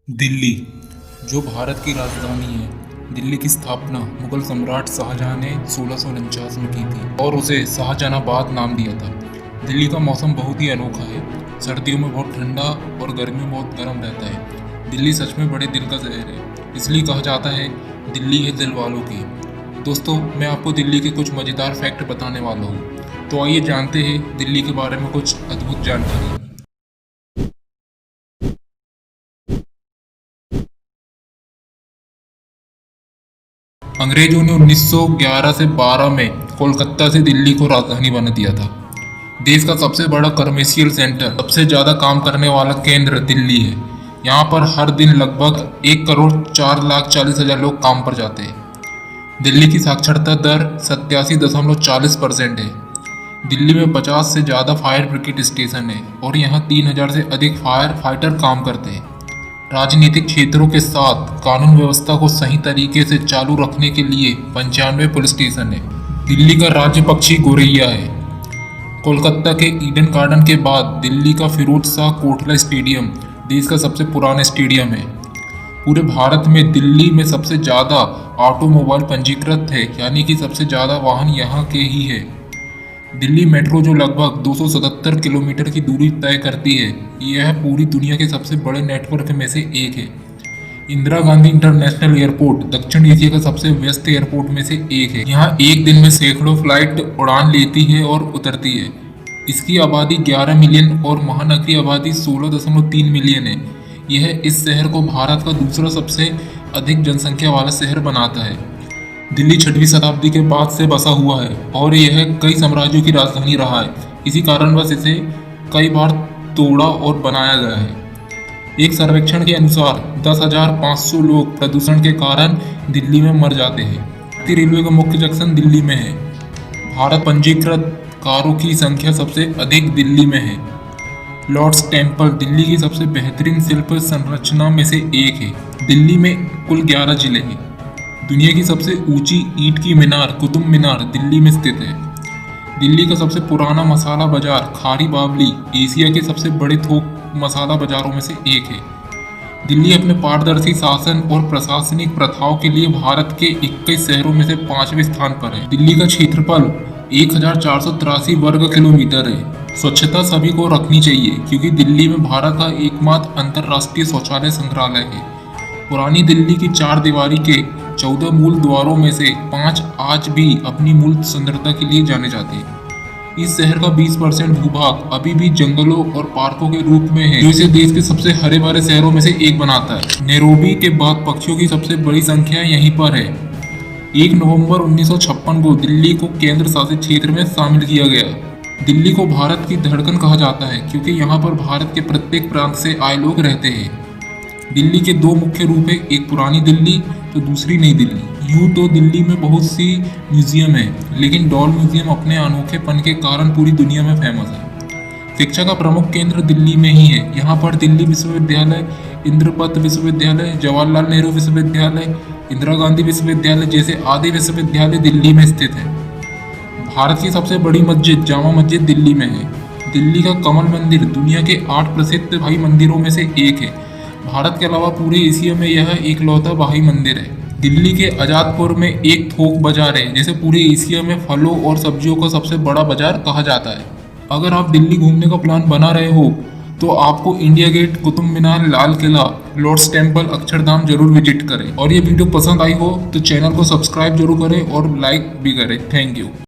दिल्ली, जो भारत की राजधानी है। दिल्ली की स्थापना मुगल सम्राट शाहजहां ने 1649 में की थी और उसे शाहजहानाबाद नाम दिया था। दिल्ली का मौसम बहुत ही अनोखा है। सर्दियों में बहुत ठंडा और गर्मियों में बहुत गर्म रहता है। दिल्ली सच में बड़े दिल का शहर है, इसलिए कहा जाता है दिल्ली है दिल वालों की। दोस्तों, मैं आपको दिल्ली के कुछ मज़ेदार फैक्ट बताने वाला हूँ। तो आइए जानते हैं दिल्ली के बारे में कुछ अद्भुत जानकारी। अंग्रेजों ने 1911 से 12 में कोलकाता से दिल्ली को राजधानी बना दिया था। देश का सबसे बड़ा कमर्शियल सेंटर, सबसे ज़्यादा काम करने वाला केंद्र दिल्ली है। यहाँ पर हर दिन लगभग 1,04,40,000 लोग काम पर जाते हैं। दिल्ली की साक्षरता दर 87.40% है। दिल्ली में 50 से ज़्यादा फायर ब्रिगेड स्टेशन है और यहाँ 3,000 से अधिक फायर फाइटर काम करते हैं। राजनीतिक क्षेत्रों के साथ कानून व्यवस्था को सही तरीके से चालू रखने के लिए 95 पुलिस स्टेशन है। दिल्ली का राज्य पक्षी गोरैया है। कोलकाता के ईडन गार्डन के बाद दिल्ली का फिरोज शाह कोटला स्टेडियम देश का सबसे पुराना स्टेडियम है। पूरे भारत में दिल्ली में सबसे ज़्यादा ऑटोमोबाइल पंजीकृत है, यानी कि सबसे ज़्यादा वाहन यहाँ के ही है। दिल्ली मेट्रो जो लगभग 277 किलोमीटर की दूरी तय करती है, यह पूरी दुनिया के सबसे बड़े नेटवर्क में से एक है। इंदिरा गांधी इंटरनेशनल एयरपोर्ट दक्षिण एशिया का सबसे व्यस्त एयरपोर्ट में से एक है। यहाँ एक दिन में सैकड़ों फ्लाइट उड़ान लेती है और उतरती है। इसकी आबादी 11 मिलियन और महानगरीय आबादी 16.3 मिलियन है। यह इस शहर को भारत का दूसरा सबसे अधिक जनसंख्या वाला शहर बनाता है। दिल्ली 6वीं शताब्दी के बाद से बसा हुआ है और यह कई साम्राज्यों की राजधानी रहा है। इसी कारणवश इसे कई बार तोड़ा और बनाया गया है। एक सर्वेक्षण के अनुसार 10,500 लोग प्रदूषण के कारण दिल्ली में मर जाते हैं। भारतीय रेलवे का मुख्य जंक्शन दिल्ली में है। भारत पंजीकृत कारों की संख्या सबसे अधिक दिल्ली में है। लॉर्ड्स टेम्पल दिल्ली की सबसे बेहतरीन शिल्प संरचना में से एक है। दिल्ली में कुल 11 जिले हैं। दुनिया की सबसे ऊंची ईंट की मीनार कुतुब मीनार दिल्ली में स्थित है। दिल्ली का सबसे पुराना मसाला बाजार खारी बावली एशिया के सबसे बड़े थोक मसाला बाजारों में से एक है। दिल्ली अपने पारदर्शी शासन और प्रशासनिक प्रथाओं के लिए भारत के 21 शहरों में से 5वें स्थान पर है। दिल्ली का क्षेत्रफल 1,483 वर्ग किलोमीटर है। स्वच्छता सभी को रखनी चाहिए क्योंकि दिल्ली में भारत का एकमात्र अंतर्राष्ट्रीय शौचालय संग्रहालय है। पुरानी दिल्ली की 4 दीवारी के 14 मूल द्वारों में से 5 आज भी अपनी मूल सुंदरता के लिए जाने जाते हैं। इस शहर का 20% भूभाग अभी भी जंगलों और पार्कों के रूप में है, जो इसे देश के सबसे हरे भरे शहरों में से एक बनाता है। नैरोबी के बाद पक्षियों की सबसे बड़ी संख्या यहीं पर है। 1 नवंबर 1956 को दिल्ली को केंद्र शासित क्षेत्र में शामिल किया गया। दिल्ली को भारत की धड़कन कहा जाता है क्योंकि यहाँ पर भारत के प्रत्येक प्रांत से आए लोग रहते हैं। दिल्ली के 2 मुख्य रूप है, एक पुरानी दिल्ली तो दूसरी नई दिल्ली। यूँ तो दिल्ली में बहुत सी म्यूजियम है, लेकिन डॉल म्यूजियम अपने अनोखेपन के कारण पूरी दुनिया में फेमस है। शिक्षा का प्रमुख केंद्र दिल्ली में ही है। यहाँ पर दिल्ली विश्वविद्यालय, इंद्रप्रस्थ विश्वविद्यालय, जवाहरलाल नेहरू विश्वविद्यालय, इंदिरा गांधी विश्वविद्यालय जैसे आदि विश्वविद्यालय दिल्ली में स्थित है। भारत की सबसे बड़ी मस्जिद जामा मस्जिद दिल्ली में है। दिल्ली का कमल मंदिर दुनिया के 8 प्रसिद्ध बहाई मंदिरों में से एक है। भारत के अलावा पूरे एशिया में यह एकलौता बहाई मंदिर है। दिल्ली के आजादपुर में एक थोक बाजार है, जिसे पूरे एशिया में फलों और सब्जियों का सबसे बड़ा बाजार कहा जाता है। अगर आप दिल्ली घूमने का प्लान बना रहे हो तो आपको India gate, Qutub Minar, Lal Qila, Lord's temple, Akshardham जरूर विजिट करें। और ये वीडियो पसंद आई हो तो चैनल को सब्सक्राइब जरूर करें और लाइक भी करें। Thank you.